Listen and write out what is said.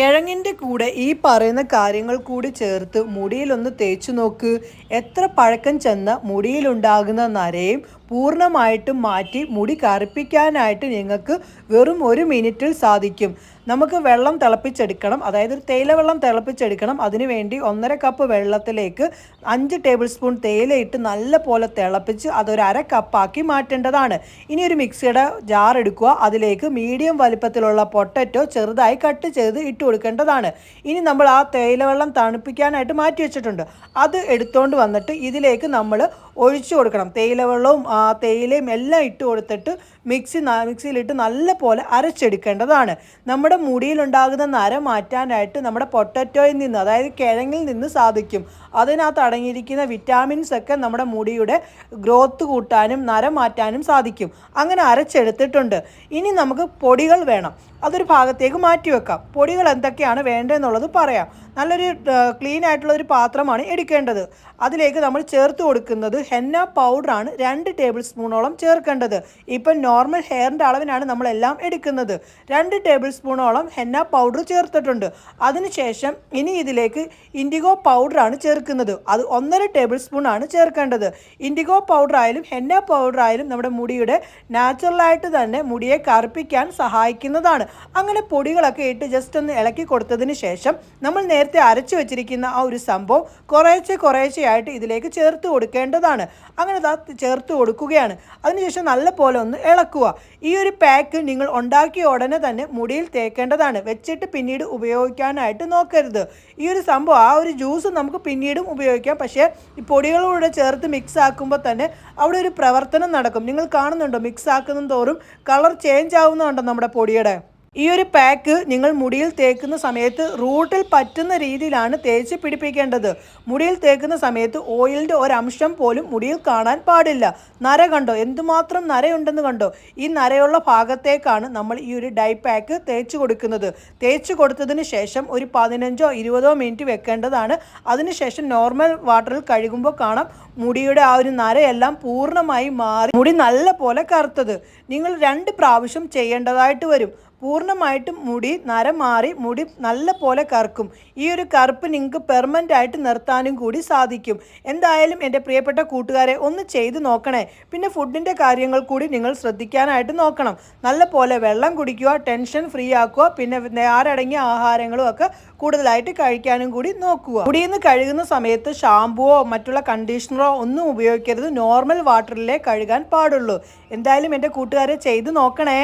കിഴങ്ങിൻ്റെ കൂടെ ഈ പറയുന്ന കാര്യങ്ങൾ കൂടി ചേർത്ത് മുടിയിലൊന്ന് തേച്ചു നോക്ക്. എത്ര പഴക്കം ചെന്ന മുടിയിലുണ്ടാകുന്ന നരയും പൂർണ്ണമായിട്ടും മാറ്റി മുടി കറുപ്പിക്കാനായിട്ട് നിങ്ങൾക്ക് വെറും 1 മിനിറ്റിൽ സാധിക്കും. നമുക്ക് വെള്ളം തിളപ്പിച്ചെടുക്കണം, അതായത് തേയില വെള്ളം തിളപ്പിച്ചെടുക്കണം. അതിനുവേണ്ടി 1.5 കപ്പ് വെള്ളത്തിലേക്ക് 5 ടേബിൾ സ്പൂൺ തേയിലയിട്ട് നല്ല പോലെ തിളപ്പിച്ച് അതൊരു 1/2 കപ്പാക്കി മാറ്റേണ്ടതാണ്. ഇനി ഒരു മിക്സിയുടെ ജാർ എടുക്കുക, അതിലേക്ക് മീഡിയം വലിപ്പത്തിലുള്ള പൊട്ടറ്റോ ചെറുതായി കട്ട് ചെയ്ത് ഇട്ട് കൊടുക്കേണ്ടതാണ്. ഇനി നമ്മൾ ആ തേയില വെള്ളം തണുപ്പിക്കാനായിട്ട് മാറ്റി വെച്ചിട്ടുണ്ട്, അത് എടുത്തുകൊണ്ട് വന്നിട്ട് ഇതിലേക്ക് നമ്മൾ ഒഴിച്ചു കൊടുക്കണം. തേയില വെള്ളവും തേയിലയും എല്ലാം ഇട്ട് കൊടുത്തിട്ട് മിക്സിയിലിട്ട് നല്ല പോലെ അരച്ചെടുക്കേണ്ടതാണ്. നമ്മുടെ മുടിയിലുണ്ടാകുന്ന നര മാറ്റാനായിട്ട് നമ്മുടെ പൊട്ടറ്റോയിൽ നിന്ന്, അതായത് കിഴങ്ങിൽ നിന്ന് സാധിക്കും. അതിനകത്ത് അടങ്ങിയിരിക്കുന്ന വിറ്റാമിൻസ് ഒക്കെ നമ്മുടെ മുടിയുടെ ഗ്രോത്ത് കൂട്ടാനും നര മാറ്റാനും സാധിക്കും. അങ്ങനെ അരച്ചെടുത്തിട്ടുണ്ട്. ഇനി നമുക്ക് പൊടികൾ വേണം, അതൊരു ഭാഗത്തേക്ക് മാറ്റി വെക്കാം. പൊടികൾ എന്തൊക്കെയാണ് വേണ്ടതെന്നുള്ളത് പറയാം. നല്ലൊരു ക്ലീൻ ആയിട്ടുള്ള ഒരു പാത്രമാണ് എടുക്കേണ്ടത്. അതിലേക്ക് നമ്മൾ ചേർത്ത് കൊടുക്കുന്നത് ഹെന്ന പൗഡറാണ്. 2 ടേബിൾ സ്പൂണോളം ചേർക്കേണ്ടത്. ഇപ്പം നോർമൽ ഹെയറിൻ്റെ അളവിനാണ് നമ്മളെല്ലാം എടുക്കുന്നത്. 2 ടേബിൾ സ്പൂണോളം ഹെന്ന പൗഡർ ചേർത്തിട്ടുണ്ട്. അതിനുശേഷം ഇനി ഇതിലേക്ക് ഇൻഡിഗോ പൗഡറാണ് ചേർക്കുന്നത്. അത് 1.5 ടേബിൾ സ്പൂണാണ് ചേർക്കേണ്ടത്. ഇൻഡിഗോ പൗഡർ ആയാലും ഹെന്ന പൗഡർ ആയാലും നമ്മുടെ മുടിയുടെ നാച്ചുറലായിട്ട് തന്നെ മുടിയെ കറുപ്പിക്കാൻ സഹായിക്കുന്നതാണ്. അങ്ങനെ പൊടികളൊക്കെ ഇട്ട് ജസ്റ്റ് ഒന്ന് ഇളക്കി കൊടുത്തതിന് ശേഷം നമ്മൾ നേരത്തെ അരച്ചു വെച്ചിരിക്കുന്ന ആ ഒരു സംഭവം കുറേശ്ശെയായിട്ട് ഇതിലേക്ക് ചേർത്ത് കൊടുക്കേണ്ടതാണ്. അങ്ങനെ ചേർത്ത് കൊടുക്കുകയാണ്. അതിനുശേഷം നല്ല പോലെ ഒന്ന് ഇളക്കുക. ഈ ഒരു പാക്ക് നിങ്ങൾ ഉണ്ടാക്കിയ ഉടനെ തന്നെ മുടിയിൽ തേക്കേണ്ടതാണ്. വെച്ചിട്ട് പിന്നീട് ഉപയോഗിക്കാനായിട്ട് നോക്കരുത്. ഈ ഒരു സംഭവം, ആ ഒരു ജ്യൂസ് നമുക്ക് പിന്നീടും ഉപയോഗിക്കാം. പക്ഷേ ഈ പൊടികളോടെ ചേർത്ത് മിക്സ് ആക്കുമ്പോൾ തന്നെ അവിടെ ഒരു പ്രവർത്തനം നടക്കും. നിങ്ങൾ കാണുന്നുണ്ടോ, മിക്സ് ആക്കുന്ന തോറും കളർ ചേഞ്ച് ആവുന്നുണ്ടോ നമ്മുടെ പൊടിയുടെ. ഈ ഒരു പാക്ക് നിങ്ങൾ മുടിയിൽ തേക്കുന്ന സമയത്ത് റൂട്ടിൽ പറ്റുന്ന രീതിയിലാണ് തേച്ച് പിടിപ്പിക്കേണ്ടത്. മുടിയിൽ തേക്കുന്ന സമയത്ത് ഓയിലിൻ്റെ ഒരംശം പോലും മുടിയിൽ കാണാൻ പാടില്ല. നര കണ്ടോ, എന്തുമാത്രം നരയുണ്ടെന്ന് കണ്ടോ. ഈ നരയുള്ള ഭാഗത്തേക്കാണ് നമ്മൾ ഈ ഒരു ഡൈ പാക്ക് തേച്ച് കൊടുക്കുന്നത്. തേച്ച് കൊടുത്തതിന് ശേഷം ഒരു 15-20 മിനിറ്റ് വെക്കേണ്ടതാണ്. അതിനുശേഷം നോർമൽ വാട്ടറിൽ കഴുകുമ്പോൾ കാണാം മുടിയുടെ ആ ഒരു നരയെല്ലാം പൂർണ്ണമായി മാറി മുടി നല്ല പോലെ കറുത്തത്. നിങ്ങൾ 2 പ്രാവശ്യം ചെയ്യേണ്ടതായിട്ട് വരും. പൂർണ്ണമായിട്ടും മുടി നര മാറി മുടി നല്ല പോലെ കറുക്കും. ഈ ഒരു കറുപ്പ് നിങ്ങൾക്ക് പെർമനൻ്റ് ആയിട്ട് നിർത്താനും കൂടി സാധിക്കും. എന്തായാലും എൻ്റെ പ്രിയപ്പെട്ട കൂട്ടുകാരെ ഒന്ന് ചെയ്ത് നോക്കണേ. പിന്നെ ഫുഡിൻ്റെ കാര്യങ്ങൾ കൂടി നിങ്ങൾ ശ്രദ്ധിക്കാനായിട്ട് നോക്കണം. നല്ല പോലെ വെള്ളം കുടിക്കുക, ടെൻഷൻ ഫ്രീ ആക്കുക, പിന്നെ നാരടങ്ങിയ ആഹാരങ്ങളും ഒക്കെ കൂടുതലായിട്ട് കഴിക്കാനും കൂടി നോക്കുക. മുടിയിൽ നിന്ന് കഴുകുന്ന സമയത്ത് ഷാമ്പുവോ മറ്റുള്ള കണ്ടീഷണറോ ഒന്നും ഉപയോഗിക്കരുത്. നോർമൽ വാട്ടറിലേ കഴുകാൻ പാടുള്ളൂ. എന്തായാലും എൻ്റെ കൂട്ടുകാരെ ചെയ്ത് നോക്കണേ.